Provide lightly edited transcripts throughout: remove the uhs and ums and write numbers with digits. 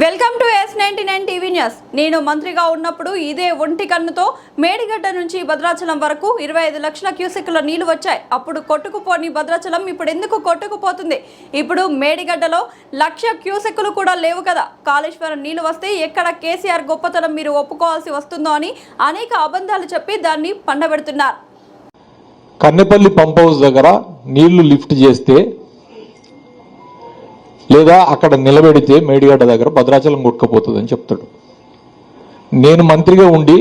Welcome to S99 TV news. నేను మంత్రిగా ఉన్నప్పుడు ఇదే ఒంటి కన్నుతో మేడిగడ్డ నుంచి భద్రాచలం వరకు 25 లక్షల క్యూసెక్కుల నీళ్లు వచ్చాయి. అప్పుడు కొట్టుకుపోని భద్రాచలం ఇప్పుడు ఎందుకు కొట్టుకుపోతుంది? ఇప్పుడు మేడిగడ్డలో 1,00,000 క్యూసెక్కులు కూడా లేవు కదా. కాళేశ్వరం నీళ్లు వస్తే ఎక్కడ కేసీఆర్ గొప్పతనం మీరు ఒప్పుకోవాల్సి వస్తుందో అని అనేక అబద్ధాలు చెప్పి దాన్ని పండబెడుతున్నారు. కన్నెపల్లి పంప్ హౌస్ దగ్గర నీళ్లు లిఫ్ట్ చేస్తే లేదా అక్కడ నిలబెడితే మేడిగడ్డ దగ్గర భద్రాచలం కొట్టుకుపోతుందని చెప్తాడు. నేను మంత్రిగా ఉండి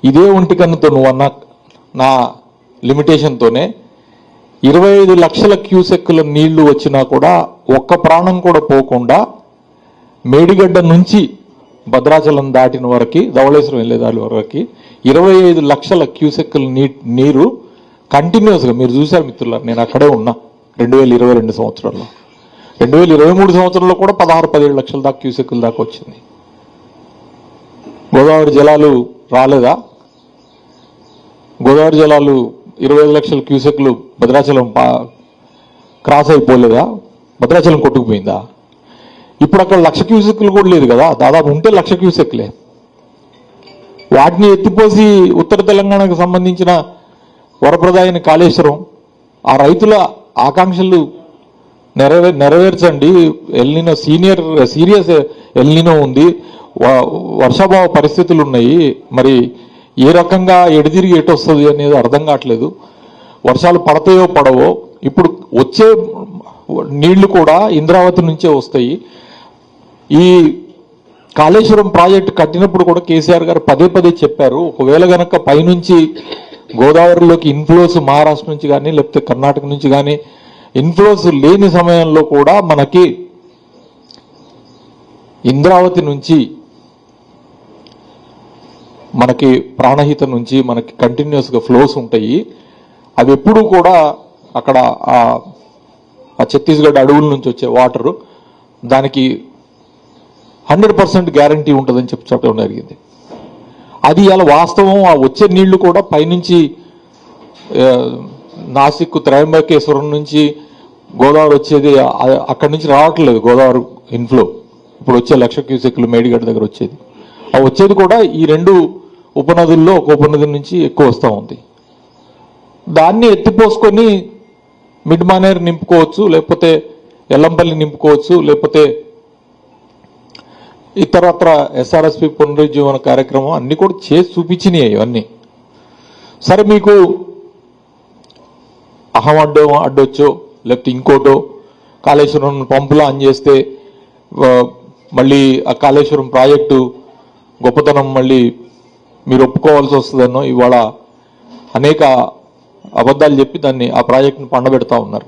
ఇదే ఒంటి కన్నుతో నువ్వు అన్న నా లిమిటేషన్తోనే 25 లక్షల క్యూసెక్కుల నీళ్లు వచ్చినా కూడా ఒక్క ప్రాణం కూడా పోకుండా మేడిగడ్డ నుంచి భద్రాచలం దాటిన వరకు ధవళేశ్వరం వెళ్ళేదాని వరకు 25 లక్షల క్యూసెక్కుల నీరు కంటిన్యూస్గా మీరు చూశారు మిత్రులారు. నేను అక్కడే ఉన్నా 2022 సంవత్సరంలో. 2023 సంవత్సరంలో కూడా 16-17 లక్షల దాకా క్యూసెక్కుల దాకా వచ్చింది. గోదావరి జలాలు రాలేదా? గోదావరి జలాలు 25 లక్షల క్యూసెక్కులు భద్రాచలం క్రాస్ అయిపోలేదా? భద్రాచలం కొట్టుకుపోయిందా? ఇప్పుడు అక్కడ 1,00,000 క్యూసెక్కులు కూడా లేదు కదా. దాదాపు ఉంటే 1,00,000 క్యూసెక్కులే. వాటిని ఎత్తిపోసి ఉత్తర తెలంగాణకు సంబంధించిన వరప్రదాయని కాళేశ్వరం ఆ రైతుల ఆకాంక్షలు నెరవేర్చండి. ఎల్నినో సీరియస్ ఎల్నినో ఉంది, వర్షాభావ పరిస్థితులు ఉన్నాయి. మరి ఏ రకంగా ఎడిదిరిగి ఎటు వస్తుంది అనేది అర్థం కావట్లేదు. వర్షాలు పడతాయో పడవో. ఇప్పుడు వచ్చే నీళ్లు కూడా ఇంద్రావతి నుంచే వస్తాయి. ఈ కాళేశ్వరం ప్రాజెక్టు కట్టినప్పుడు కూడా కేసీఆర్ గారు పదే చెప్పారు, ఒకవేళ గనక పైనుంచి గోదావరిలోకి ఇన్ఫ్లోస్ మహారాష్ట్ర నుంచి కానీ లేకపోతే కర్ణాటక నుంచి కానీ ఇన్ఫ్లోస్ లేని సమయంలో కూడా మనకి ఇంద్రావతి నుంచి మనకి ప్రాణహిత నుంచి మనకి కంటిన్యూస్గా ఫ్లోస్ ఉంటాయి. అవి ఎప్పుడూ కూడా అక్కడ ఆ ఛత్తీస్గఢ్ అడవుల నుంచి వచ్చే వాటరు దానికి 100% గ్యారంటీ ఉంటుందని చెప్పడం జరిగింది. అది అలా వాస్తవం. ఆ వచ్చే నీళ్లు కూడా పైనుంచి నాసిక్ త్రయంబకేశ్వరం నుంచి గోదావరి వచ్చేది అక్కడి నుంచి రావట్లేదు. గోదావరి ఇన్ఫ్లో ఇప్పుడు వచ్చే 1,00,000 క్యూసెక్కులు మేడిగడ్డ దగ్గర వచ్చేది. ఆ వచ్చేది కూడా ఈ 2 ఉపనదుల్లో ఒక ఉపనది నుంచి ఎక్కువ వస్తూ ఉంది. దాన్ని ఎత్తిపోసుకొని మిడ్ మానేర్ నింపుకోవచ్చు, లేకపోతే ఎల్లంపల్లి నింపుకోవచ్చు, లేకపోతే ఇతరత్ర SRSP పునరుజ్జీవన కార్యక్రమం అన్ని కూడా చేసి చూపించినాయి ఇవన్నీ. సరే, మీకు అడ్డొచ్చో లేకపోతే ఇంకోటో కాళేశ్వరం పంపులో ఆన్ చేస్తే మళ్ళీ ఆ కాళేశ్వరం ప్రాజెక్టు గొప్పతనం మళ్ళీ మీరు ఒప్పుకోవాల్సి వస్తుందన్నో ఇవాళ అనేక అబద్ధాలు చెప్పి దాన్ని ఆ ప్రాజెక్టును పండబెడతా ఉన్నారు.